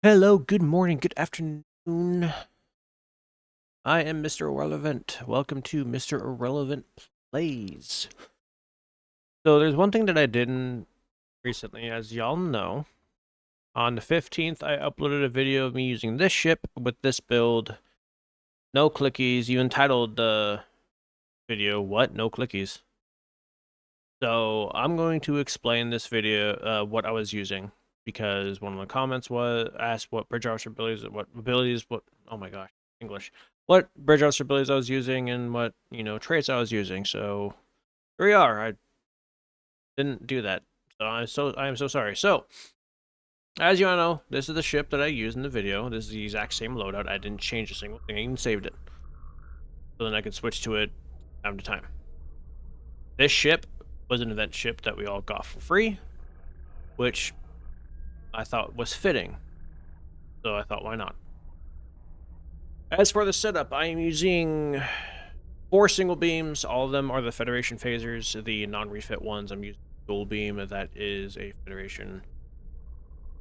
Hello, good morning, good afternoon. I am Mr. Irrelevant. Welcome to Mr. Irrelevant Plays. So there's one thing that I didn't recently, as y'all know. On the 15th, I uploaded a video of me using this ship with this build. No clickies. You entitled the video, what? No clickies. So I'm going to explain this video, what I was using. Because one of the comments was asked what bridge officer abilities, oh my gosh, English. What bridge officer abilities I was using and what, traits I was using. So here we are. I didn't do that. So I am so sorry. So, as you all know, this is the ship that I used in the video. This is the exact same loadout. I didn't change a single thing. I even saved it. So then I could switch to it time to time. This ship was an event ship that we all got for free, which I thought was fitting. So I thought, why not? As for the setup, I am using 4 single beams. All of them are the Federation phasers. The non-refit ones, I'm using dual beam. That is a Federation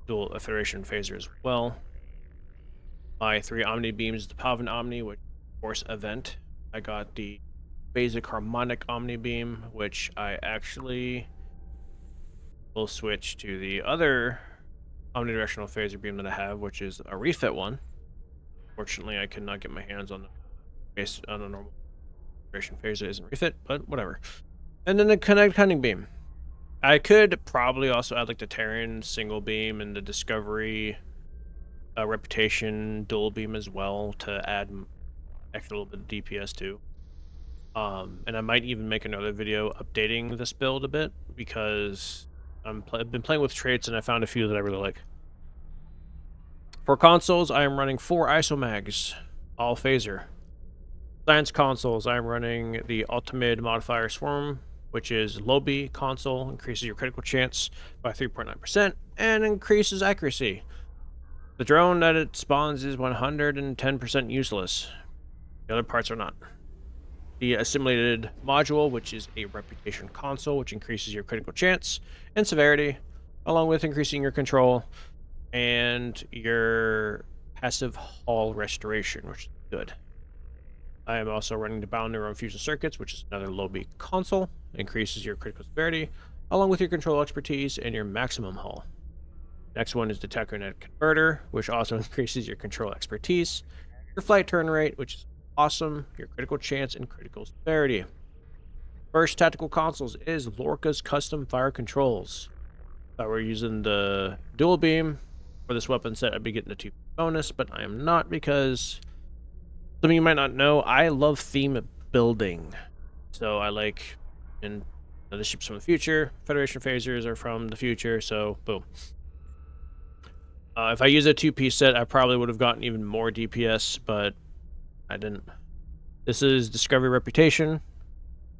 phaser as well. My 3 Omni beams, the Pavan Omni, which of course event. I got the basic harmonic Omni beam, which I actually will switch to the other omnidirectional phaser beam that I have, which is a refit one. Fortunately, I could not get my hands on the base on a normal Federation phaser isn't refit, but whatever. And then the cunning beam. I could probably also add like the Terran single beam and the Discovery reputation dual beam as well to add extra little bit of DPS too. And I might even make another video updating this build a bit because I've been playing with traits and I found a few that I really like. For consoles, I am running 4 isomags, all phaser. Science consoles, I am running the ultimate modifier Swarm, which is low B console, increases your critical chance by 3.9% and increases accuracy. The drone that it spawns is 110% useless. The other parts are not. The assimilated module, which is a reputation console, which increases your critical chance and severity, along with increasing your control and your passive hull restoration, which is good. I am also running the Bio-Neuron Fusion Circuits, which is another low B console, increases your critical severity, along with your control expertise and your maximum hull. Next one is the Technonet Converter, which also increases your control expertise, your flight turn rate, which is awesome, your critical chance, and critical severity. First tactical consoles is Lorca's Custom Fire Controls. If I were using the dual beam for this weapon set, I'd be getting the 2 bonus, but I am not because some of you might not know, I love theme building. So I like, and the ships from the future, Federation phasers are from the future, so boom. If I use a 2-piece set, I probably would have gotten even more DPS, but I didn't. This is Discovery Reputation.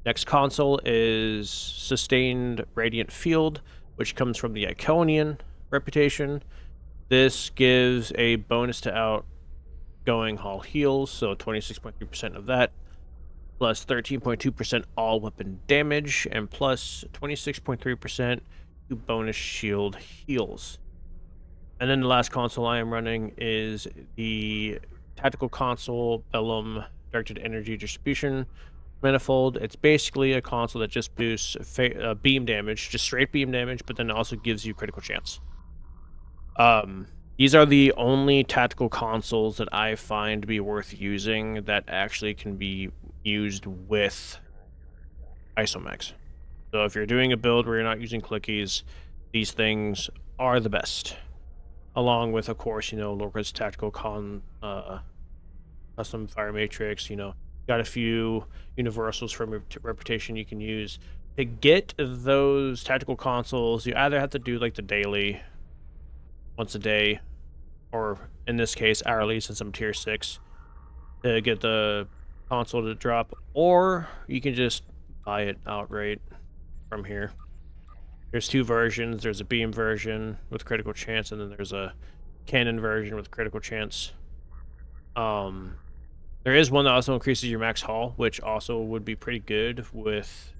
Next console is Sustained Radiant Field, which comes from the Iconian Reputation. This gives a bonus to outgoing hull heals, so 26.3% of that, plus 13.2% all weapon damage, and plus 26.3% to bonus shield heals. And then the last console I am running is the Tactical Console Bellum Directed Energy Distribution Manifold. It's basically a console that just boosts beam damage, just straight beam damage, but then also gives you critical chance. These are the only tactical consoles that I find to be worth using that actually can be used with isomags. So if you're doing a build where you're not using clickies, these things are the best. Along with, of course, Lorca's Tactical Custom Fire Matrix, got a few universals from Reputation you can use. To get those tactical consoles, you either have to do like the daily, once a day, or in this case, hourly, since I'm tier 6, to get the console to drop, or you can just buy it outright from here. There's 2 versions. There's a beam version with critical chance, and then there's a cannon version with critical chance. There is one that also increases your max haul, which also would be pretty good with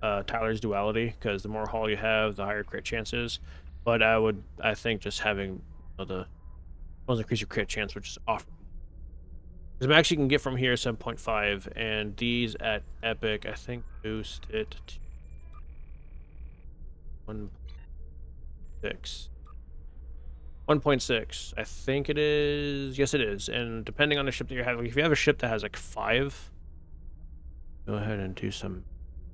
Tyler's duality, because the more haul you have, the higher crit chances. But I think just having the Also increase your crit chance, which is awesome. Because I'm actually can get from here 7.5, and these at epic, I think boost it to 1.6. 1.6. I think it is. Yes, it is. And depending on the ship that you're having, if you have a ship that has like 5, go ahead and do some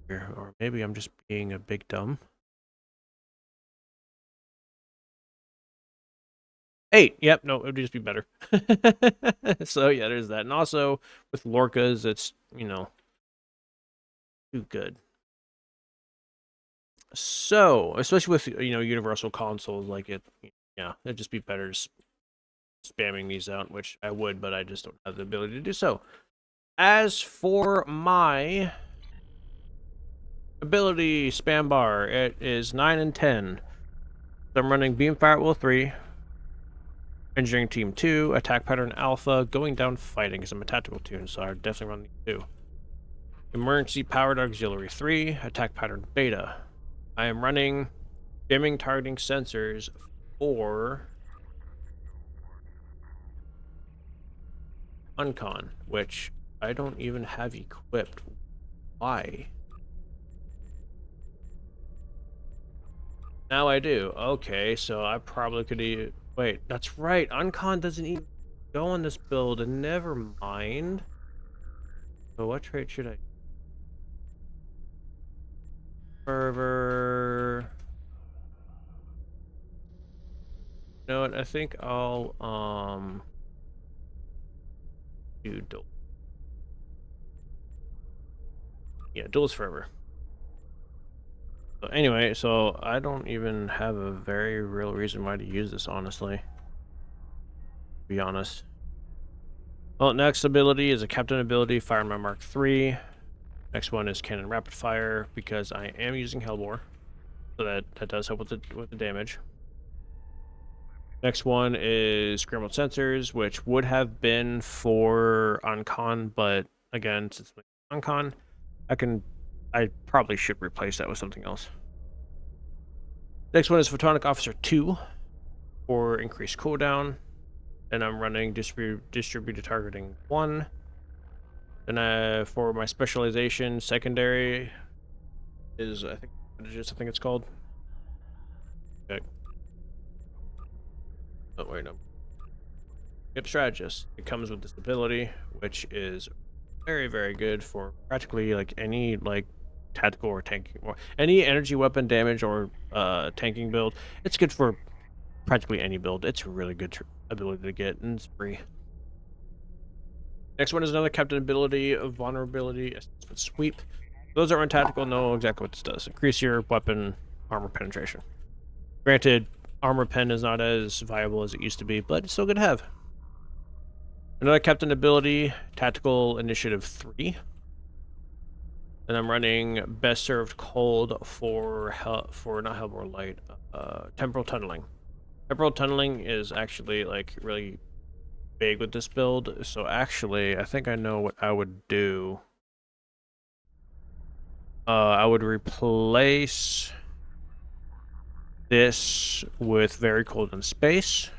here. Or maybe I'm just being a big dumb. 8. Yep. No, it would just be better. So yeah, there's that. And also with Lorcas, it's, you know, too good. So, especially with, you know, universal consoles, like yeah, it'd just be better just spamming these out, which I would, but I just don't have the ability to do so. As for my ability spam bar, it is 9 and 10. So I'm running Beam Fire at Will 3, Engineering Team 2, Attack Pattern Alpha, Going Down Fighting, because I'm a tactical tune, so I definitely run these 2. Emergency Powered Auxiliary 3, Attack Pattern Beta. I am running Jamming Targeting Sensors for Uncon, which I don't even have equipped. Why? Now I do. Okay, so I probably could wait, that's right. Uncon doesn't even go on this build, and never mind. So what trait should I? Fervor. You know what? I think I'll do dual. Yeah, duel's fervor. So anyway, so I don't even have a very real reason why to use this, honestly. To be honest. Well, next ability is a captain ability, Fireman Mark III. Next one is Cannon Rapid Fire, because I am using Hellbore. So that does help with the damage. Next one is Scrambled Sensors, which would have been for Uncon, but again, since it's Uncon, I probably should replace that with something else. Next one is Photonic Officer 2 for increased cooldown. And I'm running distributed targeting 1. Then for my specialization, secondary is, I think it's called. Okay. Oh wait, no. Yep, strategist. It comes with this ability, which is very, very good for practically like any like tactical or tanking or any energy weapon damage or tanking build. It's good for practically any build. It's a really good ability to get, and it's free. Next one is another captain ability of vulnerability, sweep. Those that run tactical know exactly what this does. Increase your weapon armor penetration. Granted, armor pen is not as viable as it used to be, but it's still good to have. Another captain ability, tactical initiative 3. And I'm running best served cold for not Hellbore Light, temporal tunneling. Temporal tunneling is actually like really big with this build. So actually, I think I know what I would do. I would replace this with Very Cold in Space.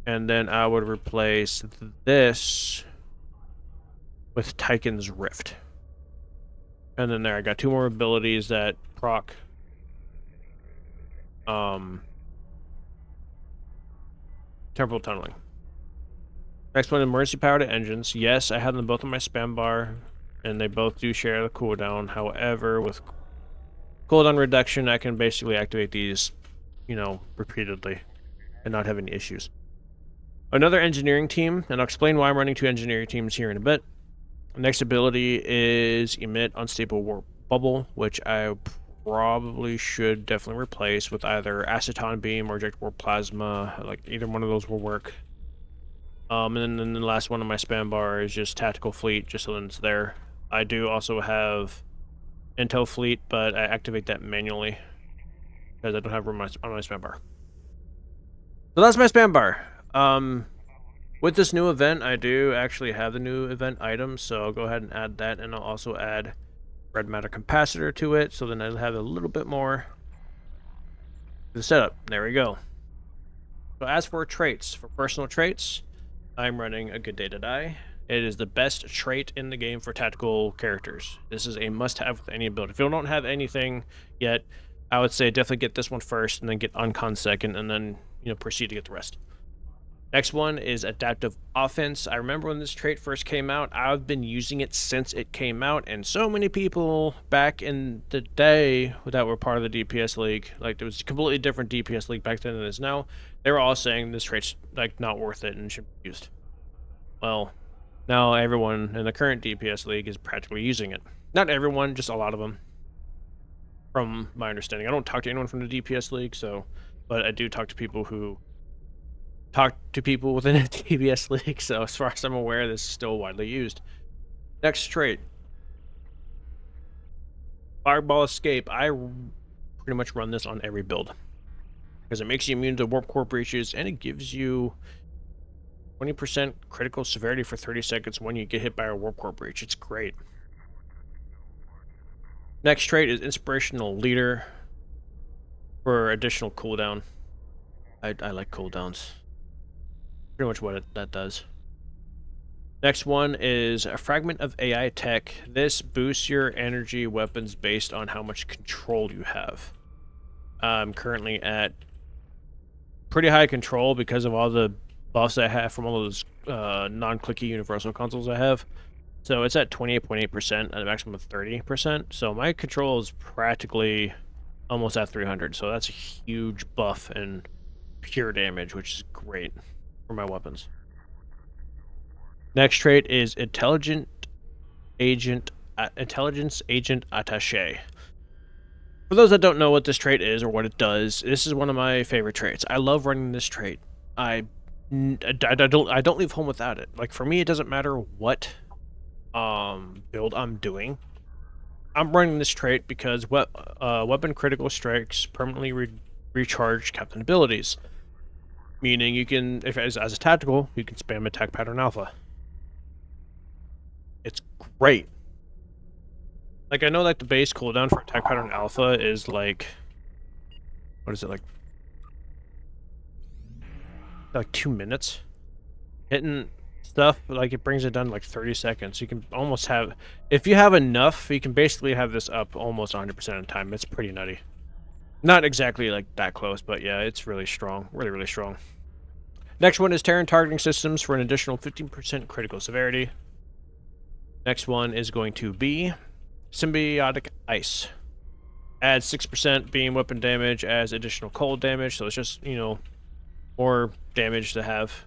And then I would replace this with Tychon's Rift. And then there, I got 2 more abilities that proc temporal tunneling. Next one, emergency powered engines. Yes, I have them both on my spam bar, and they both do share the cooldown. However, with cooldown reduction, I can basically activate these, you know, repeatedly and not have any issues. Another engineering team, and I'll explain why I'm running 2 engineering teams here in a bit. Next ability is emit unstable warp bubble, which I probably should definitely replace with either aceton beam or eject warp plasma. Like either one of those will work. And then the last one on my spam bar is just tactical fleet, just so that it's there. I do also have intel fleet, but I activate that manually because I don't have room on my spam bar. So that's my spam bar. With this new event, I do actually have the new event items, so I'll go ahead and add that, and I'll also add red matter capacitor to it, so then I'll have a little bit more to the setup. There we go. So as for traits, for personal traits, I'm running a Good Day to Die. It is the best trait in the game for tactical characters. This is a must-have with any build. If you don't have anything yet, I would say definitely get this one first, and then get Uncon second, and then proceed to get the rest. Next one is Adaptive Offense. I remember when this trait first came out. I've been using it since it came out, and so many people back in the day that were part of the DPS League, like there was a completely different DPS League back then than it is now, they were all saying this trait's like not worth it and should be used. Well, now everyone in the current DPS League is practically using it. Not everyone, just a lot of them. From my understanding, I don't talk to anyone from the DPS League, but I do talk to people who talk to people within a DPS League, so as far as I'm aware, this is still widely used. Next trait. Fireball Escape. I pretty much run this on every build, because it makes you immune to Warp Core breaches, and it gives you 20% critical severity for 30 seconds when you get hit by a Warp Core breach. It's great. Next trait is Inspirational Leader for additional cooldown. I like cooldowns. Pretty much what that does. Next one is a Fragment of AI Tech. This boosts your energy weapons based on how much control you have. I'm currently at pretty high control because of all the buffs I have from all those non-clicky universal consoles I have. So it's at 28.8% at a maximum of 30%. So my control is practically almost at 300. So that's a huge buff and pure damage, which is great for my weapons. Next trait is Intelligence Agent Attaché. For those that don't know what this trait is or what it does, this is one of my favorite traits. I love running this trait. I don't leave home without it. Like, for me, it doesn't matter what build I'm doing. I'm running this trait because weapon critical strikes permanently recharge captain abilities. Meaning you can, if as a tactical, you can spam attack pattern alpha. It's great. Like, I know like the base cooldown for attack pattern alpha is like, what is it, like 2 minutes? Hitting stuff, like, it brings it down to like 30 seconds. You can almost have, if you have enough, you can basically have this up almost 100% of the time. It's pretty nutty. Not exactly like that close, but yeah, it's really strong. Really, really strong. Next one is Terran Targeting Systems for an additional 15% critical severity. Next one is going to be Symbiotic Ice. Adds 6% beam weapon damage as additional cold damage, so it's just, more damage to have.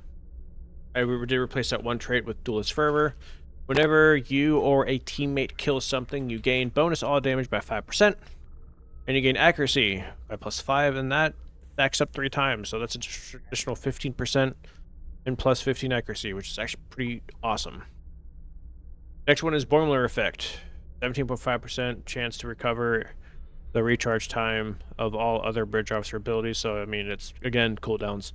I did replace that one trait with Duelist Fervor. Whenever you or a teammate kills something, you gain bonus all damage by 5%. And you gain accuracy by +5, and that stacks up 3 times. So that's an additional 15% and +15 accuracy, which is actually pretty awesome. Next one is Boimler Effect. 17.5% chance to recover the recharge time of all other bridge officer abilities. So, I mean, it's, again, cooldowns.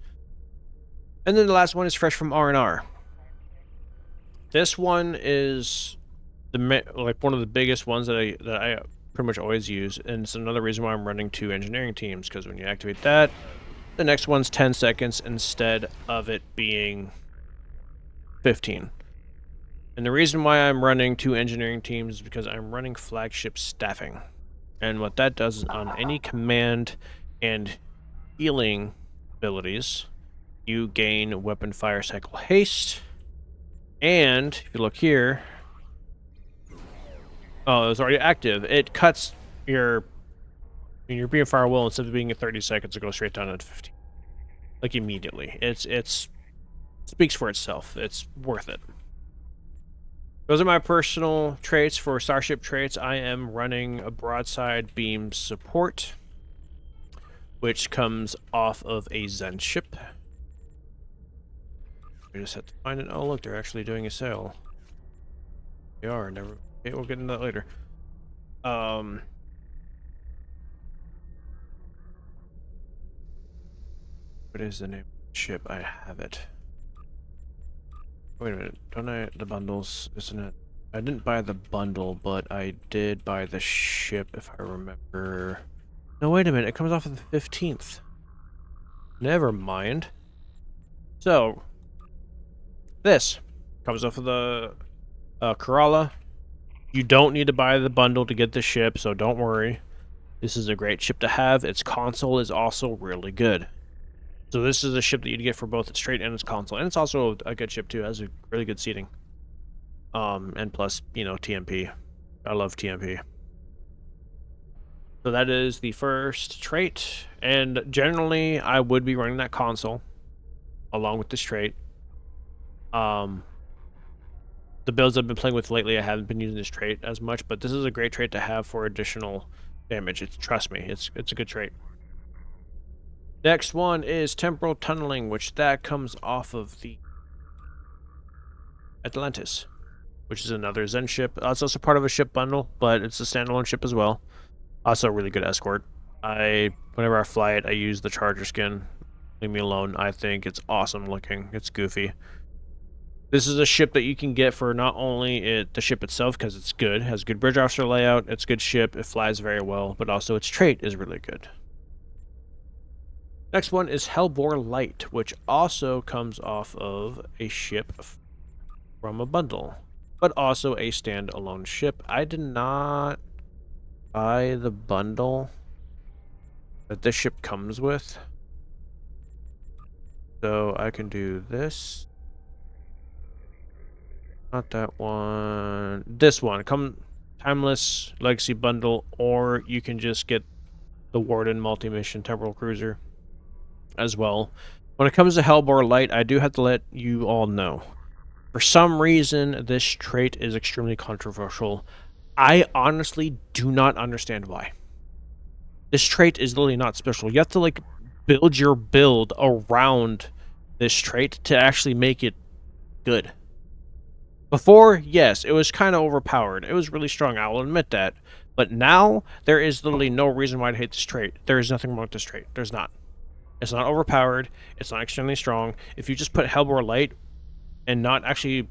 And then the last one is Fresh from R&R. This one is one of the biggest ones that I pretty much always use, and it's another reason why I'm running 2 engineering teams, because when you activate that, the next one's 10 seconds instead of it being 15. And the reason why I'm running 2 engineering teams is because I'm running flagship staffing. And what that does is on any command and healing abilities, you gain weapon fire cycle haste. And if you look here, oh, it was already active. It cuts your beam fire will, instead of being at 30 seconds, it goes straight down to 15. Like, immediately. It's speaks for itself. It's worth it. Those are my personal traits. For Starship traits, I am running a broadside beam support, which comes off of a Zen ship. We just have to find it. Oh, look, they're actually doing a sale. They are. Never. Okay, we'll get into that later. What is the name of the ship? I have it. Wait a minute. Don't I? The bundles, isn't it? I didn't buy the bundle, but I did buy the ship, if I remember. No, wait a minute. It comes off of the 15th. Never mind. So, this comes off of the Kerala. You don't need to buy the bundle to get the ship, so don't worry. This is a great ship to have. Its console is also really good. So this is a ship that you'd get for both its straight and its console. And it's also a good ship too. It has a really good seating. And plus, you know, TMP. I love TMP. So that is the first trait. And generally, I would be running that console along with this trait. The builds I've been playing with lately, I haven't been using this trait as much, but this is a great trait to have for additional damage. Trust me, it's a good trait. Next one is temporal tunneling, which that comes off of the Atlantis, which is another Zen ship. It's also part of a ship bundle, but it's a standalone ship as well. Also a really good escort. Whenever I fly it, I use the charger skin. Leave me alone. I think it's awesome looking. It's goofy. This is a ship that you can get for not only the ship itself, because it's good, has good bridge officer layout, it's a good ship, it flies very well, but also its trait is really good. Next one is Hellbore Light, which also comes off of a ship from a bundle, but also a standalone ship. I did not buy the bundle that this ship comes with, so I can do this. Not that one. This one. Timeless Legacy Bundle, or you can just get the Warden Multi-Mission Temporal Cruiser as well. When it comes to Hellbore Light, I do have to let you all know. For some reason, this trait is extremely controversial. I honestly do not understand why. This trait is literally not special. You have to, like, build your build around this trait to actually make it good. Before, yes, it was kind of overpowered. It was really strong, I will admit that. But now, there is literally no reason why to hate this trait. There is nothing wrong with this trait. There's not. It's not overpowered. It's not extremely strong. If you just put Hellbore Light and not actually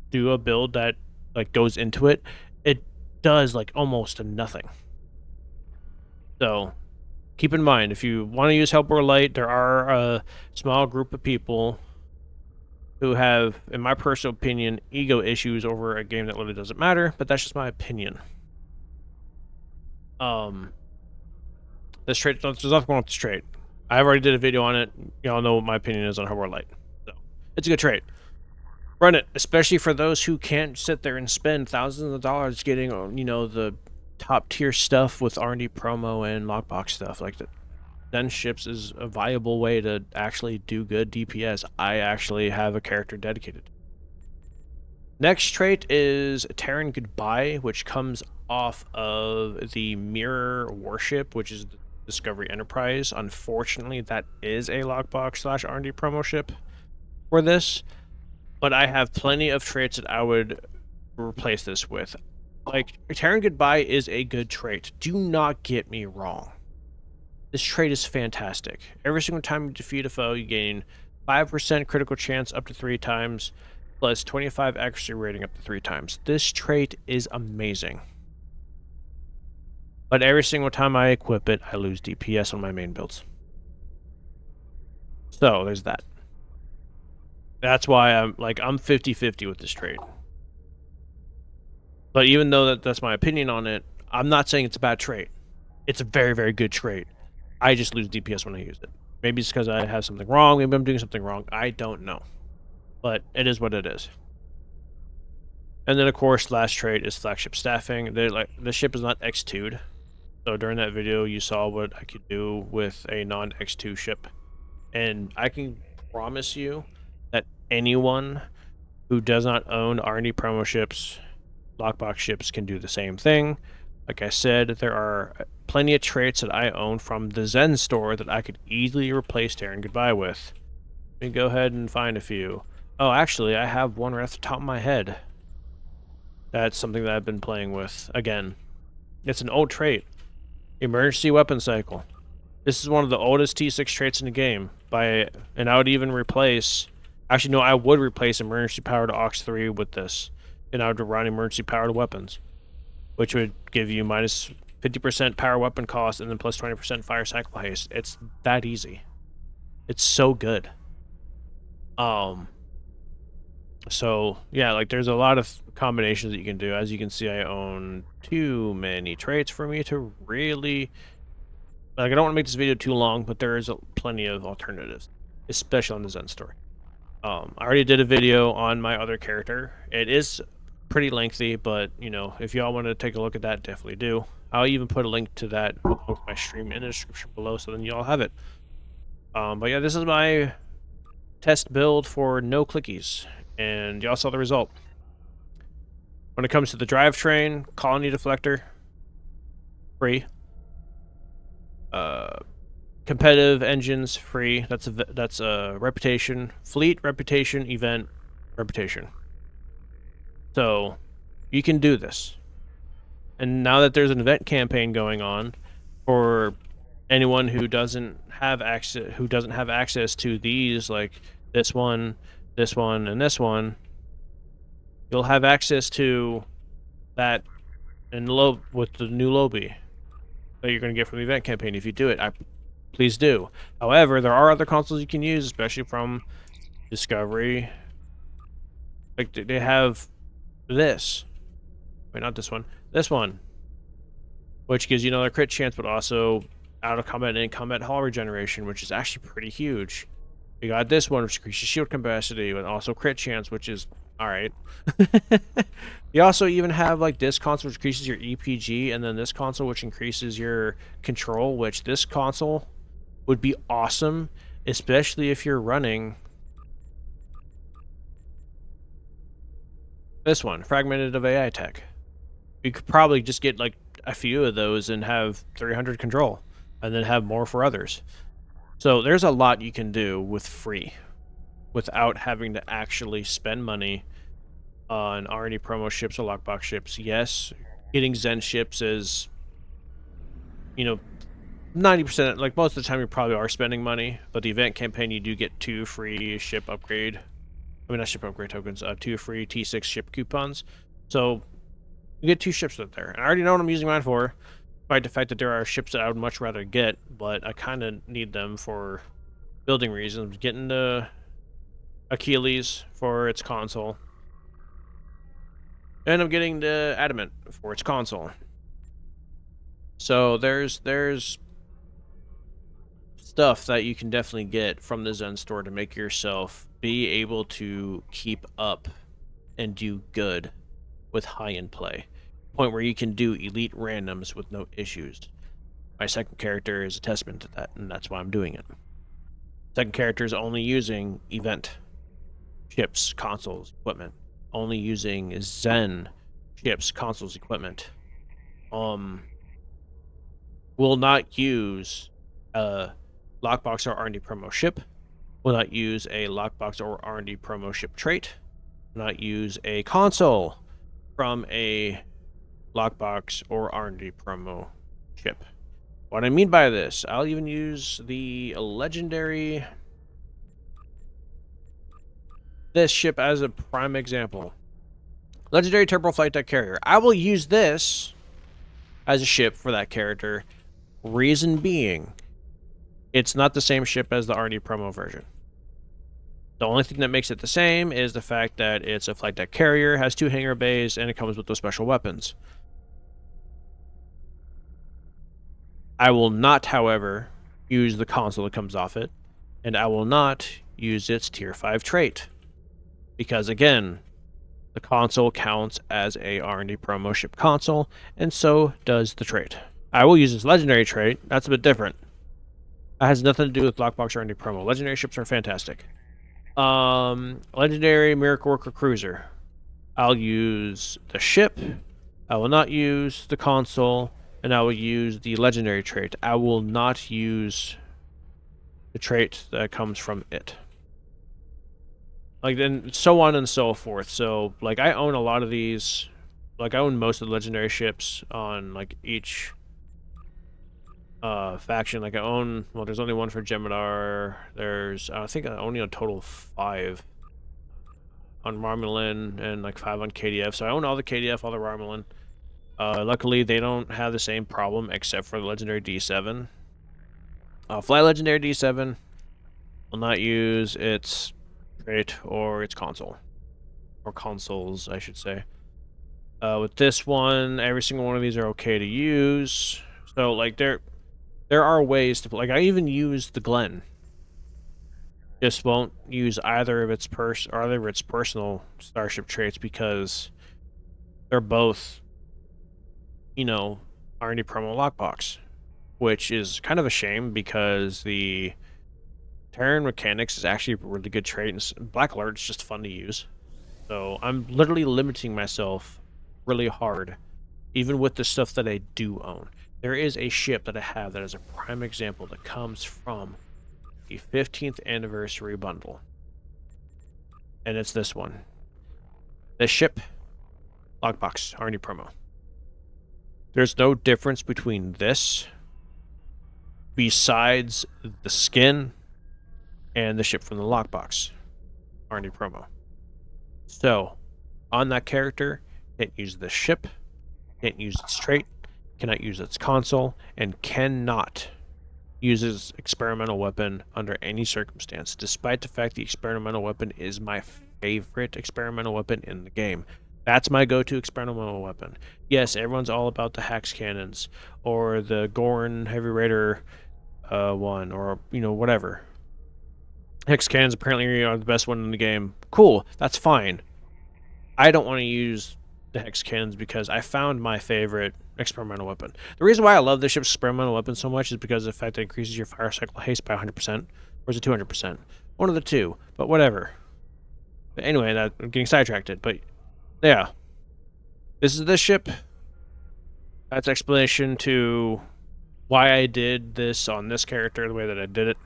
do a build that like goes into it, it does like almost nothing. So, keep in mind, if you want to use Hellbore Light, there are a small group of people who have, in my personal opinion, ego issues over a game that really doesn't matter, but that's just my opinion. This trait, there's nothing wrong with this trait. I already did a video on it. Y'all know what my opinion is on Hellbore Light. So, it's a good trait. Run it, especially for those who can't sit there and spend thousands of dollars getting, you know, the top tier stuff with R&D promo and lockbox stuff like that. Zen ships is a viable way to actually do good DPS. I actually have a character dedicated. Next trait is Terran Goodbye, which comes off of the Mirror Warship, which is the Discovery Enterprise. Unfortunately, that is a lockbox / R&D promo ship for this, but I have plenty of traits that I would replace this with. Like, Terran Goodbye is a good trait. Do not get me wrong. This trait is fantastic. Every single time you defeat a foe, you gain 5% critical chance up to 3 times, plus 25 accuracy rating up to 3 times. This trait is amazing. But every single time I equip it, I lose DPS on my main builds. So, there's that. That's why I'm 50-50 with this trait. But even though that's my opinion on it, I'm not saying it's a bad trait. It's a very, very good trait. I just lose DPS when I use it. Maybe it's because I have something wrong. Maybe I'm doing something wrong. I don't know. But it is what it is. And then, of course, last trait is flagship staffing. The ship is not X2'd. So during that video, you saw what I could do with a non-X2 ship. And I can promise you that anyone who does not own R&D promo ships, lockbox ships, can do the same thing. Like I said, there are plenty of traits that I own from the Zen store that I could easily replace Terran Goodbye with. Let me go ahead and find a few. Oh, actually, I have one right off the top of my head. That's something that I've been playing with. Again, it's an old trait. Emergency Weapon Cycle. This is one of the oldest T6 traits in the game. And I would even replace... Actually, no, I would replace Emergency Power to Aux 3 with this. And I would run Emergency Power to Weapons, which would give you minus 50% power weapon cost and then plus 20% fire cycle haste. It's that easy. It's so good. So yeah, like there's a lot of combinations that you can do. As you can see, I own too many traits for me to really, like, I don't want to make this video too long, but there is plenty of alternatives, especially on the Zen story. I already did a video on my other character. It is pretty lengthy, but you know, if y'all want to take a look at that, definitely do. I'll even put a link to that with my stream in the description below, so then y'all have it. But yeah, this is my test build for no clickies, and y'all saw the result. When it comes to the drivetrain, colony deflector, free. Competitive engines, free. That's a reputation, fleet, reputation, event, reputation. So you can do this. And now that there's an event campaign going on for anyone who doesn't have access to these, like this one, and this one, you'll have access to that with the new lobby that you're going to get from the event campaign if you do it. Please do. However, there are other consoles you can use, especially from Discovery. Like they have this. Wait, not this one. This one, which gives you another crit chance, but also out of combat and in combat hull regeneration, which is actually pretty huge. You got this one, which increases shield capacity, and also crit chance, which is alright. You also even have like this console, which increases your EPG, and then this console, which increases your control, which this console would be awesome, especially if you're running this one, Fragmented of AI Tech. You could probably just get like a few of those and have 300 control, and then have more for others. So there's a lot you can do with free, without having to actually spend money on R&D promo ships or lockbox ships. Yes, getting Zen ships is, you know, 90%, like most of the time you probably are spending money, but the event campaign you do get 2 free ship upgrade, I mean not ship upgrade tokens, 2 free T6 ship coupons. So you get 2 ships out there. And I already know what I'm using mine for, despite the fact that there are ships that I would much rather get, but I kind of need them for building reasons. Getting the Achilles for its console, and I'm getting the Adamant for its console. So there's stuff that you can definitely get from the Zen store to make yourself be able to keep up and do good with high-end play. Point where you can do elite randoms with no issues. My second character is a testament to that, and that's why I'm doing it. Second character is only using event ships, consoles, equipment. Only using Zen ships, consoles, equipment. Will not use a lockbox or R&D promo ship. Will not use a lockbox or R&D promo ship trait. Will not use a console from a lockbox or R&D promo ship. What I mean by this, I'll even use the legendary this ship as a prime example. Legendary Turbo Flight Deck Carrier. I will use this as a ship for that character. Reason being, it's not the same ship as the R&D promo version. The only thing that makes it the same is the fact that it's a flight deck carrier, has 2 hangar bays, and it comes with those special weapons. I will not, however, use the console that comes off it, and I will not use its tier 5 trait. Because again, the console counts as a R&D promo ship console, and so does the trait. I will use this legendary trait. That's a bit different. That has nothing to do with lockbox or R&D promo. Legendary ships are fantastic. Legendary Miracle Worker Cruiser. I'll use the ship. I will not use the console, and I will use the legendary trait. I will not use the trait that comes from it. Like, then so on and so forth. So, like, I own a lot of these. Like, I own most of the legendary ships on, like, each faction. Like, I own, well, there's only one for Gemidar. There's, I think I only a total of 5 on Romulan and, like, 5 on KDF. So I own all the KDF, all the Romulan. Luckily, they don't have the same problem except for the legendary D7. Fly legendary D7. Will not use its trait or its console. Or consoles, I should say. With this one, every single one of these are okay to use. So, like, there are ways to... Like, I even use the Glen. Just won't use either of its personal starship traits because they're both, you know, R&D promo lockbox, which is kind of a shame because the Terran Mechanics is actually a really good trait, and Black Alert is just fun to use. So I'm literally limiting myself really hard, even with the stuff that I do own. There is a ship that I have that is a prime example that comes from the 15th anniversary bundle. And it's this one. This ship, lockbox, R&D promo. There's no difference between this, besides the skin, and the ship from the lockbox, R&D promo. So, on that character, can't use this ship, can't use its trait, cannot use its console, and cannot use its experimental weapon under any circumstance, despite the fact the experimental weapon is my favorite experimental weapon in the game. That's my go-to experimental weapon. Yes, everyone's all about the Hax cannons, or the Gorn Heavy Raider one, or, you know, whatever. Hex cannons apparently are the best one in the game. Cool, that's fine. I don't want to use the Hex cannons because I found my favorite experimental weapon. The reason why I love this ship's experimental weapon so much is because of the fact that it increases your fire cycle haste by 100%, or is it 200%? One of the two, but whatever. But anyway, I'm getting sidetracked. But yeah, this is this ship. That's explanation to why I did this on this character the way that I did it.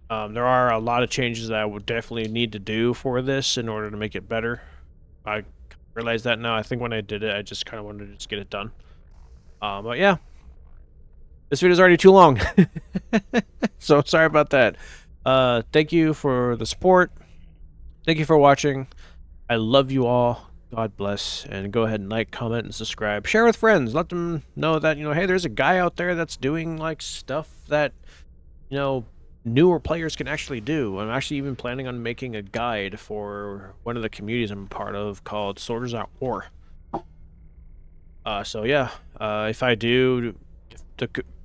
There are a lot of changes that I would definitely need to do for this in order to make it better. I realize that now. I think when I did it, I just kind of wanted to just get it done. But yeah, this video is already too long, so sorry about that. Thank you for the support. Thank you for watching. I love you all. God bless, and go ahead and like, comment, and subscribe. Share with friends. Let them know that, you know, hey, there's a guy out there that's doing like stuff that, you know, newer players can actually do. I'm actually even planning on making a guide for one of the communities I'm a part of called Soldiers at War. So yeah, if I do,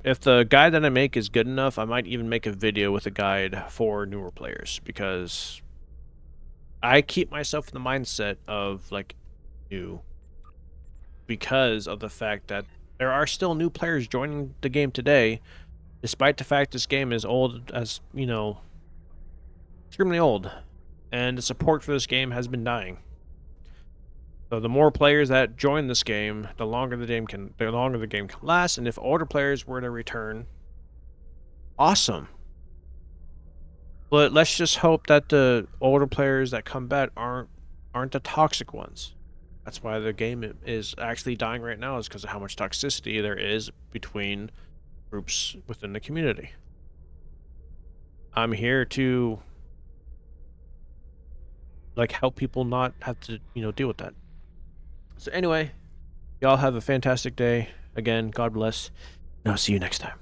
if the guide that I make is good enough, I might even make a video with a guide for newer players, because I keep myself in the mindset of like new, because of the fact that there are still new players joining the game today, despite the fact this game is old, as you know, extremely old, and the support for this game has been dying. So the more players that join this game, the longer the game can last. And if older players were to return, awesome. But let's just hope that the older players that come back aren't the toxic ones. That's why the game is actually dying right now, is because of how much toxicity there is between groups within the community. I'm here to like help people not have to, you know, deal with that. So anyway, y'all have a fantastic day. Again, God bless, and I'll see you next time.